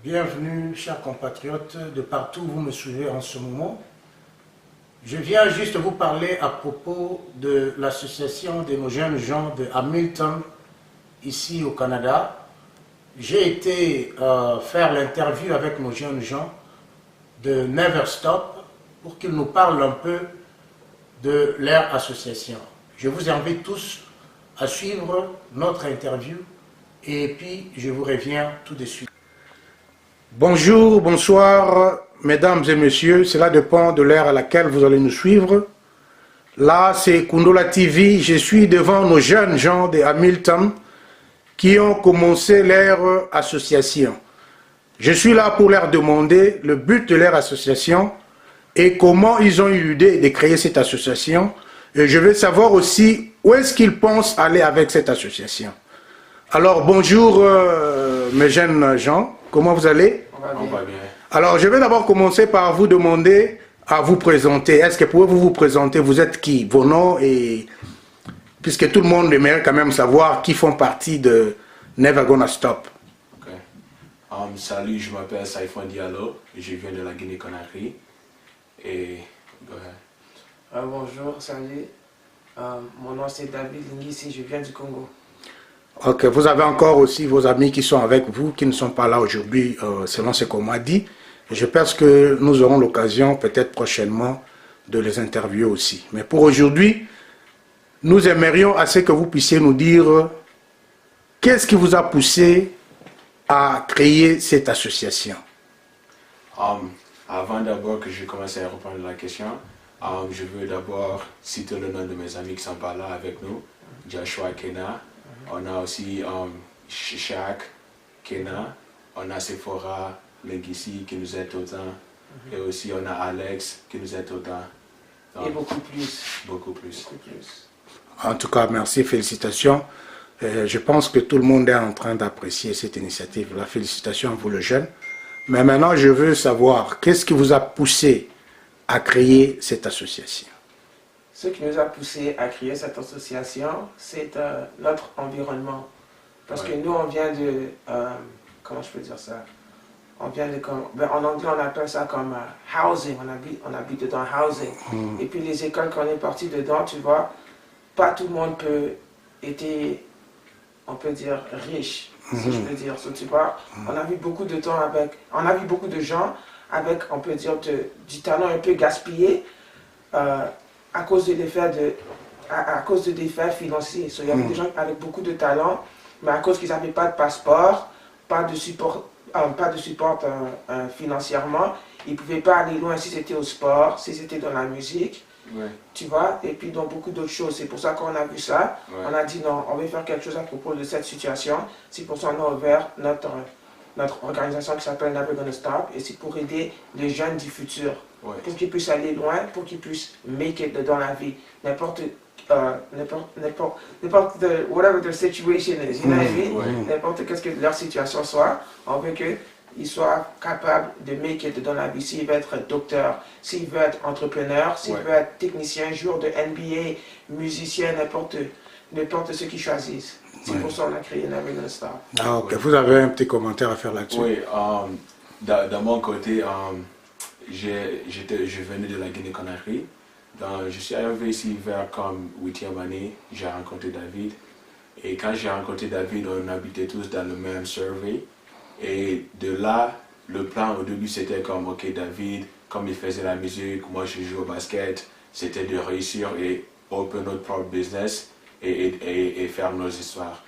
Bienvenue, chers compatriotes, de partout où vous me suivez en ce moment. Je viens juste vous parler à propos de l'association de nos jeunes gens de Hamilton, ici au Canada. J'ai été faire l'interview avec nos jeunes gens de Never Stop pour qu'ils nous parlent un peu de leur association. Je vous invite tous à suivre notre interview et puis je vous reviens tout de suite. Bonjour, bonsoir, mesdames et messieurs, cela dépend de l'heure à laquelle vous allez nous suivre. Là, c'est Kundola TV, je suis devant nos jeunes gens de Hamilton qui ont commencé leur association. Je suis là pour leur demander le but de leur association et comment ils ont eu l'idée de créer cette association. Et je veux savoir aussi où est-ce qu'ils pensent aller avec cette association. Alors, bonjour mes jeunes gens, comment vous allez? On va bien. Alors, je vais d'abord commencer par vous demander à vous présenter. Est-ce que pouvez-vous vous présenter? Vous êtes qui? Vos noms et... Puisque tout le monde aimerait quand même savoir qui font partie de Never Gonna Stop. Okay. Salut, je m'appelle Saifon Diallo, je viens de la Guinée-Conakry. Et... Go ahead. Bonjour, salut. Mon nom c'est David Lingisi, je viens du Congo. Ok, vous avez encore aussi vos amis qui sont avec vous, qui ne sont pas là aujourd'hui, selon ce qu'on m'a dit. Je pense que nous aurons l'occasion, peut-être prochainement, de les interviewer aussi. Mais pour aujourd'hui, nous aimerions assez que vous puissiez nous dire qu'est-ce qui vous a poussé à créer cette association. Avant d'abord que je commence à répondre à la question, je veux d'abord citer le nom de mes amis qui sont pas là avec nous. Joshua Kena, on a aussi Shaq Kena, on a Sephora Lengisi qui nous aide autant, et aussi on a Alex qui nous aide autant. Et beaucoup plus. Beaucoup plus. Beaucoup plus. En tout cas, merci, félicitations. Je pense que tout le monde est en train d'apprécier cette initiative. La félicitation à vous, le jeune. Mais maintenant, je veux savoir, qu'est-ce qui vous a poussé à créer cette association? Ce qui nous a poussé à créer cette association, c'est notre environnement. Parce que nous, on vient de... comment je peux dire ça? On vient de... en anglais, on appelle ça comme housing. On habite dedans housing. Et puis les écoles qu'on est parti dedans, tu vois, pas tout le monde peut être, on peut dire, riche, si je peux dire. So, tu vois, on a vu beaucoup de temps avec... On a vu beaucoup de gens avec, on peut dire, du talent un peu gaspillé. À cause de l'effet financiers. So, il y avait des gens avec beaucoup de talent, mais à cause qu'ils n'avaient pas de passeport, pas de support financièrement, ils ne pouvaient pas aller loin si c'était au sport, si c'était dans la musique, tu vois, et puis dans beaucoup d'autres choses. C'est pour ça qu'on a vu ça. On a dit non, on veut faire quelque chose à propos de cette situation. C'est pour ça qu'on a ouvert notre organisation qui s'appelle Never Gonna Stop, et c'est pour aider les jeunes du futur. Pour qu'ils puissent aller loin, pour qu'ils puissent make it dans la vie. Whatever their situation is, you know what I mean? N'importe qu'est-ce que leur situation soit, on veut qu'ils soient capables de make it dans la vie. S'il veut être docteur, s'il veut être entrepreneur, s'il veut être technicien, joueur de NBA, musicien, n'importe ce qu'ils choisissent. C'est pour ça qu'on a créé Never Gonna Stop. Ah, ok. Vous avez un petit commentaire à faire là-dessus? Oui, dans mon côté, je venais de la Guinée-Conakry. Je suis arrivé ici vers comme 8e année, j'ai rencontré David. Et quand j'ai rencontré David, on habitait tous dans le même survey. Et de là, le plan au début c'était comme, ok David, comme il faisait la musique, moi je joue au basket, c'était de réussir et open notre propre business et faire nos histoires.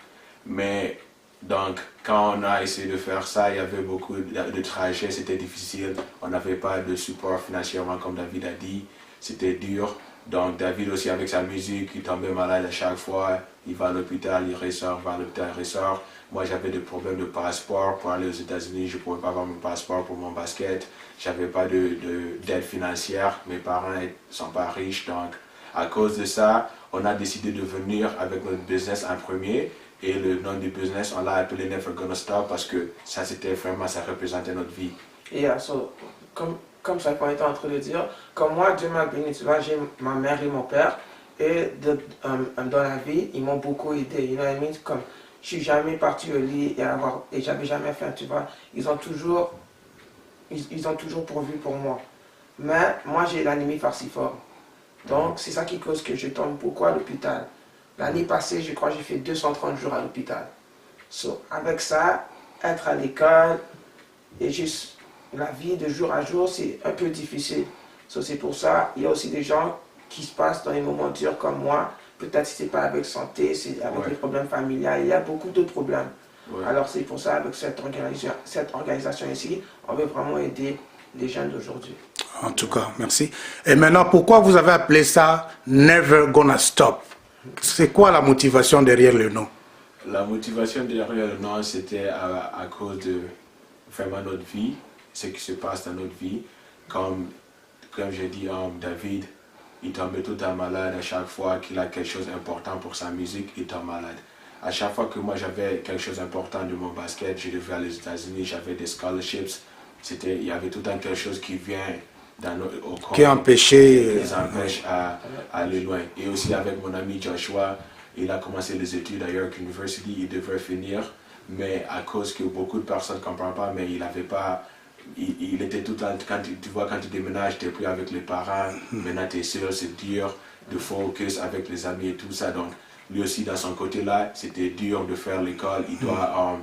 Mais donc, quand on a essayé de faire ça, il y avait beaucoup de trajets, c'était difficile. On n'avait pas de support financièrement, comme David a dit. C'était dur. Donc, David aussi, avec sa musique, il tombait malade à chaque fois. Il va à l'hôpital, il ressort, va à l'hôpital, il ressort. Moi, j'avais des problèmes de passeport pour aller aux États-Unis. Je ne pouvais pas avoir mon passeport pour mon basket. Je n'avais pas d'aide financière. Mes parents ne sont pas riches. Donc, à cause de ça, on a décidé de venir avec notre business en premier. Et le nom du business, on l'a appelé Never Gonna Stop parce que ça, c'était vraiment, ça représentait notre vie. Et comme ça qu'on était en train de dire, comme moi, Dieu m'a béni, tu vois, j'ai ma mère et mon père. Et dans la vie, ils m'ont beaucoup aidé. You know what I mean? Comme je suis jamais parti au lit et j'avais jamais faim, tu vois. Ils ont toujours pourvu pour moi. Mais moi, j'ai l'anémie falciforme. Donc, c'est ça qui cause que je tombe. Pourquoi à l'hôpital? L'année passée, je crois que j'ai fait 230 jours à l'hôpital. Avec ça, être à l'école et juste la vie de jour à jour, c'est un peu difficile. C'est pour ça, il y a aussi des gens qui se passent dans les moments durs comme moi. Peut-être si ce n'est pas avec santé, c'est avec les problèmes familiaux. Il y a beaucoup d'autres problèmes. Alors, c'est pour ça, avec cette organisation ici, on veut vraiment aider les jeunes d'aujourd'hui. En tout cas, merci. Et maintenant, pourquoi vous avez appelé ça Never Gonna Stop? C'est quoi la motivation derrière le nom? La motivation derrière le nom, c'était à cause de vraiment notre vie, ce qui se passe dans notre vie. Comme j'ai dit, David, il tombait tout le temps malade. À chaque fois qu'il a quelque chose d'important pour sa musique, il tombe malade. À chaque fois que moi j'avais quelque chose d'important de mon basket, je devais aller aux États-Unis, j'avais des scholarships. Il y avait tout le temps quelque chose qui vient au corps, qui empêchait les empêche à aller loin. Et aussi avec mon ami Joshua, il a commencé les études à York University, il devait finir, mais à cause que beaucoup de personnes ne comprennent pas, mais il n'avait pas, il était tout le temps, quand tu déménages, tu es plus avec les parents, maintenant tu es seul, c'est dur de focus avec les amis et tout ça. Donc lui aussi, dans son côté-là, c'était dur de faire l'école, il doit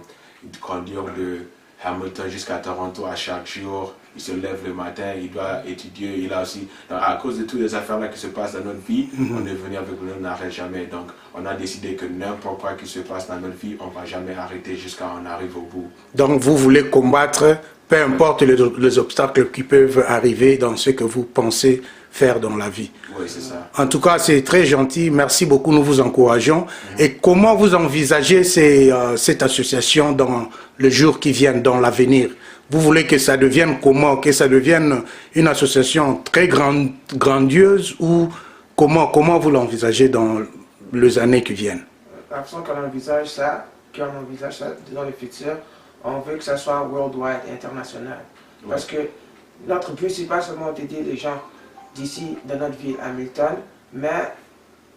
conduire de Hamilton jusqu'à Toronto à chaque jour. Il se lève le matin, il doit étudier, il a aussi... Donc, à cause de toutes les affaires-là qui se passent dans notre vie, on est venu avec nous, on n'arrête jamais. Donc, on a décidé que n'importe quoi qui se passe dans notre vie, on ne va jamais arrêter jusqu'à on arrive au bout. Donc, vous voulez combattre, peu importe les obstacles qui peuvent arriver dans ce que vous pensez faire dans la vie. Oui, c'est ça. En tout cas, c'est très gentil. Merci beaucoup, nous vous encourageons. Et comment vous envisagez cette association dans le jour qui vient, dans l'avenir? Vous voulez que ça devienne comment? Que ça devienne une association très grandiose ou comment vous l'envisagez dans les années qui viennent? La façon qu'on envisage ça dans le futur, on veut que ça soit worldwide, international. Parce que notre but, c'est pas seulement d'aider les gens d'ici, de notre ville, Hamilton, mais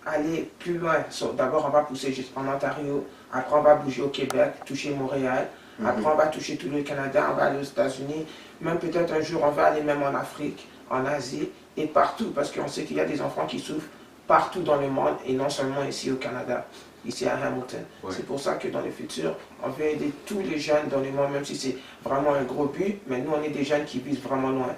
aller plus loin. D'abord, on va pousser juste en Ontario, après on va bouger au Québec, toucher Montréal, après on va toucher tout le Canada, on va aller aux États-Unis, même peut-être un jour on va aller même en Afrique, en Asie et partout, parce qu'on sait qu'il y a des enfants qui souffrent partout dans le monde et non seulement ici au Canada, ici à Hamilton. C'est pour ça que dans le futur, on veut aider tous les jeunes dans le monde, même si c'est vraiment un gros but, mais nous on est des jeunes qui visent vraiment loin.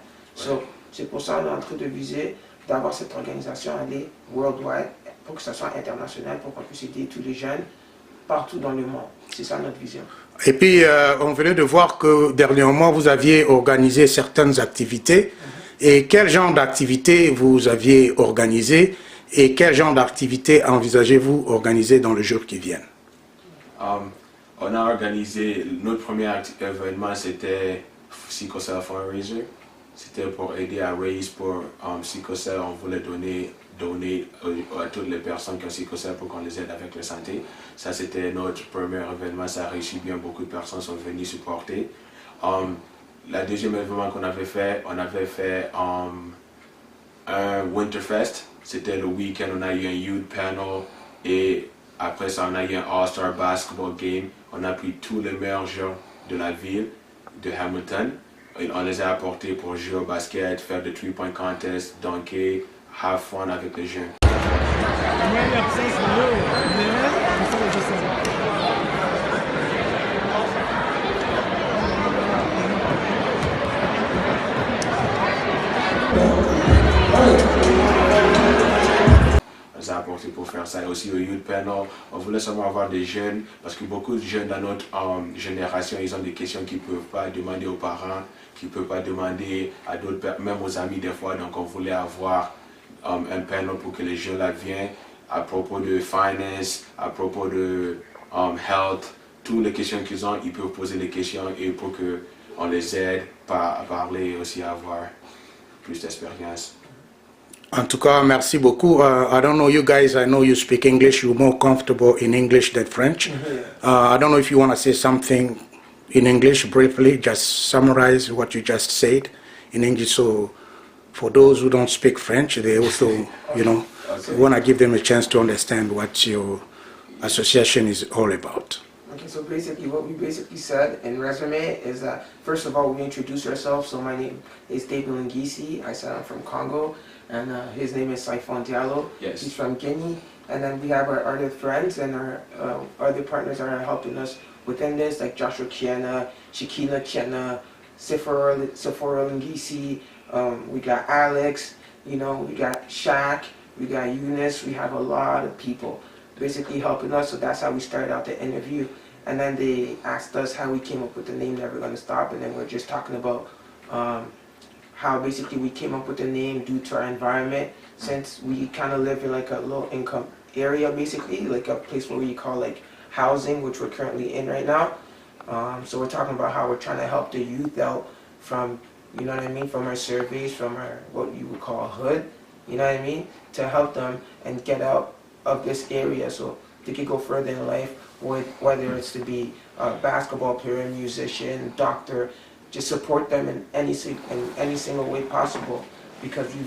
C'est pour ça qu'on est en train de viser d'avoir cette organisation aller worldwide pour que ça soit international, pour qu'on puisse aider tous les jeunes partout dans le monde. C'est ça notre vision. Et puis, on venait de voir que dernièrement, vous aviez organisé certaines activités. Et quel genre d'activités vous aviez organisé et quel genre d'activités envisagez-vous organiser dans le jour qui vient? On a organisé, notre premier événement, c'était Sickle Cell Fundraiser. C'était pour aider à raise pour Sickle Cell. On voulait donner à toutes les personnes qui ont Sickle Cell pour qu'on les aide avec la santé. Ça, c'était notre premier événement. Ça a réussi bien. Beaucoup de personnes sont venues supporter. Le deuxième événement qu'on avait fait, on avait fait un Winterfest. C'était le week-end. On a eu un youth panel et après ça, on a eu un All-Star Basketball Game. On a pris tous les meilleurs joueurs de la ville de Hamilton. On les a apportés pour jouer au basket, faire des 3-point contests, dunker, have fun avec les jeunes. On les a apportés pour faire ça. Et aussi au youth panel, on voulait seulement avoir des jeunes, parce que beaucoup de jeunes dans notre génération, ils ont des questions qu'ils ne peuvent pas demander aux parents, qu'ils ne peuvent pas demander à d'autres, même aux amis des fois. Donc on voulait avoir un panel pour que les jeunes là viennent à propos de finance, à propos de health, toutes les questions qu'ils ont, ils peuvent poser des questions et pour qu'on les aide à parler et aussi à avoir plus d'expérience. En tout cas, merci beaucoup. I don't know you guys, I know you speak English, you're more comfortable in English than French. I don't know if you want to say something in English briefly, just summarize what you just said in English. So for those who don't speak French, they also, you know, want to give them a chance to understand what your association is all about. Okay, so basically what we basically said in resume is that first of all we introduce ourselves. So my name is David Ngisi. I said I'm from Congo, and his name is Saifon Diallo. Yes. He's from Guinea, and then we have our other friends and our other partners are helping us within this, like Joshua Kiana, Shakina Kiana, Sephora Ngisi. We got Alex. You know, we got Shaq. We got Eunice. We have a lot of people basically helping us. So that's how we started out the interview. And then they asked us how we came up with the name Never Gonna Stop. And then we're just talking about how basically we came up with the name due to our environment, since we kind of live in like a low income area, basically like a place where we call like housing, which we're currently in right now. So we're talking about how we're trying to help the youth out from, you know what I mean, from our surveys, from our what you would call hood, you know what I mean, to help them and get out of this area so they can go further in life, with whether it's to be a basketball player, musician, doctor. Just support them in any single way possible, because we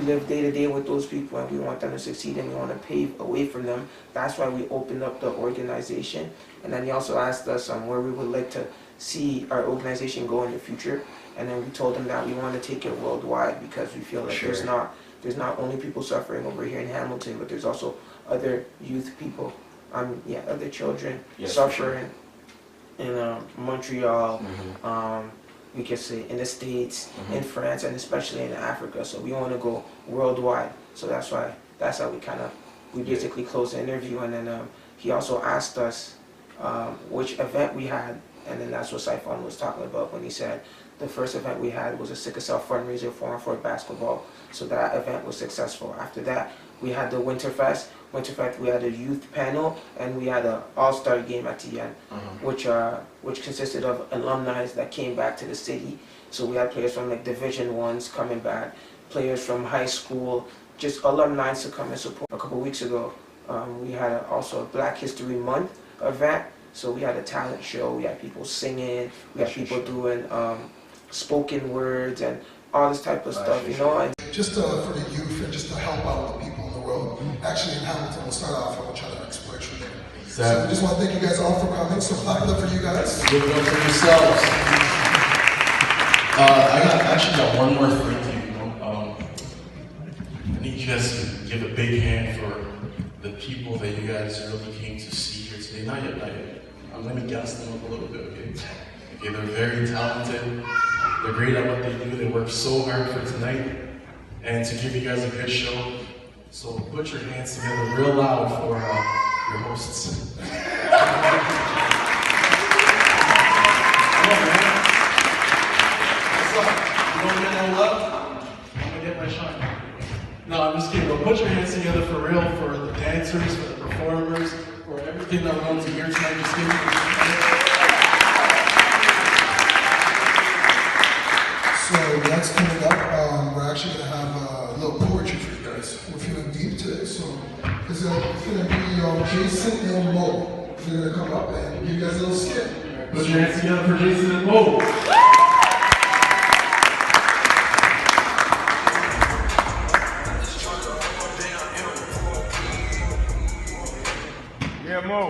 live day to day with those people and we want them to succeed and we want to pave a way for them. That's why we opened up the organization. And then he also asked us where we would like to see our organization go in the future. And then we told him that we want to take it worldwide, because we feel like Sure. there's not only people suffering over here in Hamilton, but there's also other youth people, other children suffering in Montreal, we can say in the States, in France, and especially in Africa. So we want to go worldwide. So that's how we basically closed the interview. And then he also asked us which event we had, and then that's what Saifon was talking about when he said the first event we had was a Sickle Cell fundraiser for basketball. So that event was successful. After that, we had the Winterfest. We had a youth panel, and we had an all-star game at the end, which consisted of alumni that came back to the city. So we had players from like Division Ones coming back, players from high school, just alumni to come and support. A couple weeks ago, we had also a Black History Month event. So we had a talent show. We had people singing. We had people doing spoken words and all this type of stuff, you know. And just for the youth and just to help out the people on the road. Actually, in Hamilton, we'll start off and we'll try to exploit from there. So we just want to thank you guys all for coming. So clap it up for you guys. Give it up for yourselves. I actually got one more thing to you. I need you guys to give a big hand for the people that you guys really came to see here today. Not yet. I'm going to gas them up a little bit, okay? Okay, they're very talented. They're great at what they do. They work so hard for tonight and to give you guys a good show. So put your hands together real loud for your hosts. Come on, man. What's up? You don't get no love? I'm gonna get my shine. No, I'm just kidding. But put your hands together for real, for the dancers, for the performers, for everything that runs here tonight. Just give me So next coming up, we're actually going to have a little poetry for you guys. We're feeling deep today, so it's going to be Jason and Mo. They're going to come up and give you guys a little skit. Put your hands together for Jason and Mo. Yeah, Mo.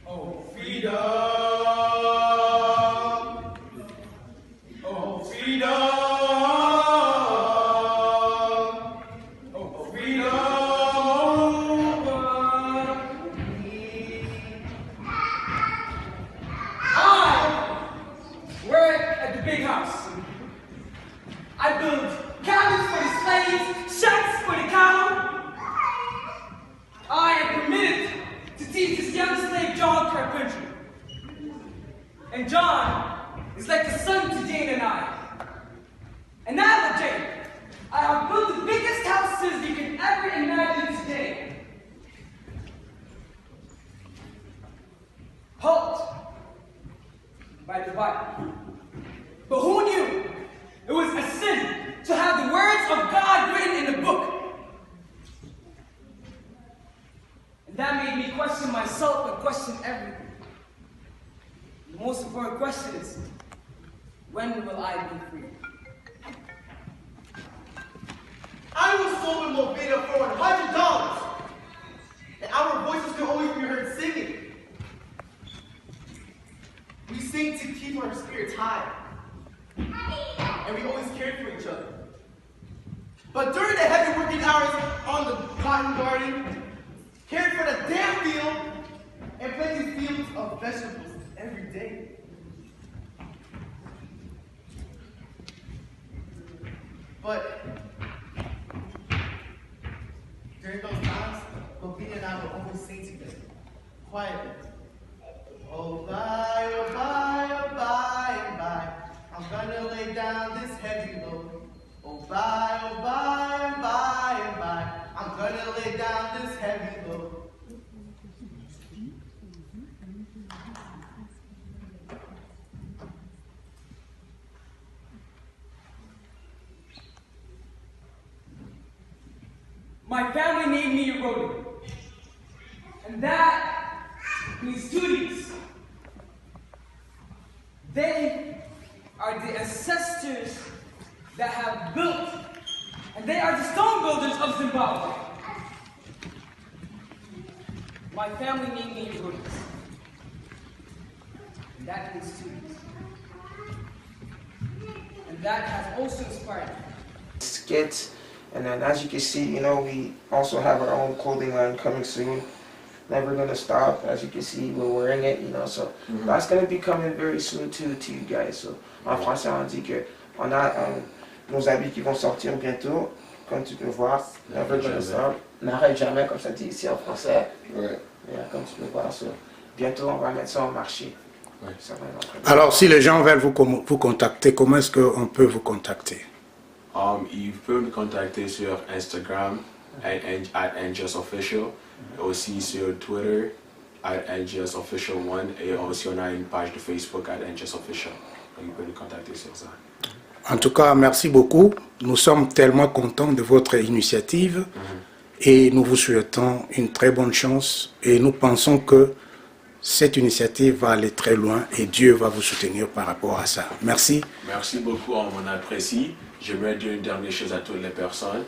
Oh, freedom. Oh, freedom. Oh, freedom over me. I work at the big house. I build cabins for the slaves, shacks for the cattle. I am permitted to teach this young slave John carpentry. And John is like the son to Jane and I. And now with Jane, I have built the biggest houses you can ever imagine today. Halt by the Bible. But who knew it was a sin to have the words of God written in the book? And that made me question myself and question everything. The most important question is, when will I be free? I was sold in Movida for $100. our voices could always be heard singing. We sing to keep our spirits high. And we always cared for each other. But during the heavy working hours on the cotton garden, cared for the damn field, and planting fields of vegetables every day. But during those times, Bobina and I would always sing together, quietly. Oh bye, oh bye, oh bye, and bye. I'm gonna lay down this heavy load. Oh bye, and bye, and bye. I'm gonna lay down this heavy load. My family named me Erodi, and that means duties. They are the ancestors that have built, and they are the stone builders of Zimbabwe. My family named me Erodi, and that means duties. And that has also inspired me. Skits. And then as you can see, you know, we also have our own clothing line coming soon. Never gonna stop. As you can see, we're wearing it, you know, so that's gonna be coming very soon to you guys. So en français, on dit que on a nos habits qui vont sortir bientôt, comme tu peux voir. Never gonna stop. N'arrête jamais, comme ça dit ici en français. Ouais. Yeah, comme tu peux voir, so. Bientôt on va mettre ça en marché. Ouais. Ça va être Alors, si les gens veulent vous contacter, comment est-ce qu'on peut vous contacter? Ils peuvent me contacter sur Instagram at NGSOfficial, aussi sur Twitter at NGSOfficial1 et aussi on a une page de Facebook at NGSOfficial. Ils peuvent me contacter sur ça. En tout cas, merci beaucoup. Nous sommes tellement contents de votre initiative et nous vous souhaitons une très bonne chance et nous pensons que cette initiative va aller très loin et Dieu va vous soutenir par rapport à ça. Merci. Merci beaucoup, on apprécie. J'aimerais dire une dernière chose à toutes les personnes.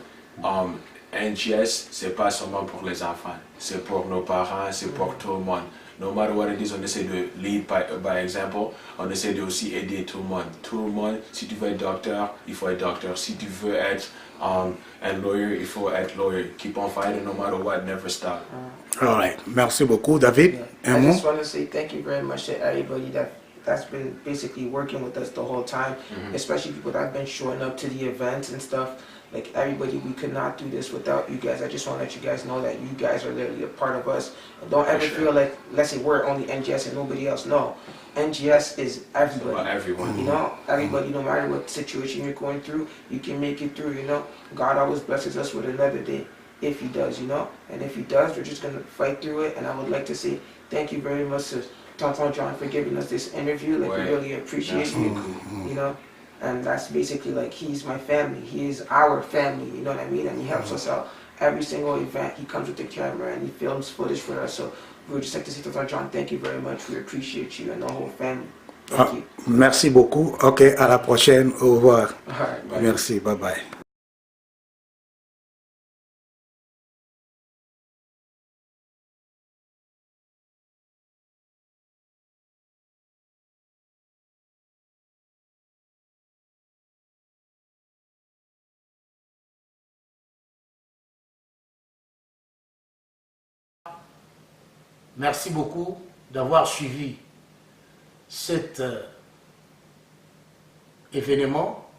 NGS, c'est pas seulement pour les enfants, c'est pour nos parents, c'est pour tout le monde. No matter what it is, on essaie de lead by example, on essaie de aussi aider tout le monde. Tout le monde, si tu veux être docteur, il faut être docteur. Si tu veux être un lawyer, il faut être lawyer. Keep on fighting no matter what, never stop. All right. Merci beaucoup, David. I just want to say thank you very much to everybody that's been basically working with us the whole time, especially people that have been showing up to the events and stuff. Like everybody, we could not do this without you guys. I just want to let you guys know that you guys are literally a part of us. And don't ever feel like, let's say we're only NGS and nobody else. No, NGS is everybody. It's about everyone. You know, everybody, no matter what situation you're going through, you can make it through, you know. God always blesses us with another day, if he does, you know. And if he does, we're just going to fight through it. And I would like to say thank you very much to Tonton John for giving us this interview. Like, we really appreciate you, you know. And that's basically like, he's my family. He is our family, you know what I mean? And he helps us out every single event. He comes with the camera and he films footage for us. So we would just like to say to John, thank you very much. We appreciate you and the whole family. Thank you. Merci beaucoup. Ok, à la prochaine. Au revoir. All right, bye. Merci, bye bye. Merci beaucoup d'avoir suivi cet événement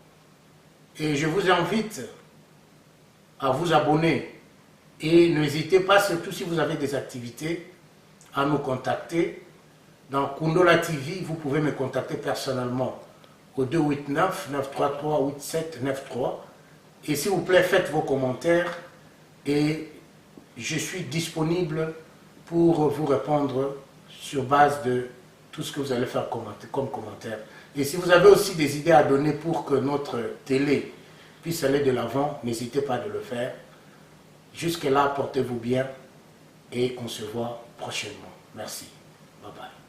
et je vous invite à vous abonner et n'hésitez pas, surtout si vous avez des activités, à nous contacter. Dans Kundola TV, vous pouvez me contacter personnellement au 289-933-8793 et s'il vous plaît, faites vos commentaires et je suis disponible pour vous répondre sur base de tout ce que vous allez faire comme commentaire. Et si vous avez aussi des idées à donner pour que notre télé puisse aller de l'avant, n'hésitez pas de le faire. Jusque-là, portez-vous bien et on se voit prochainement. Merci. Bye bye.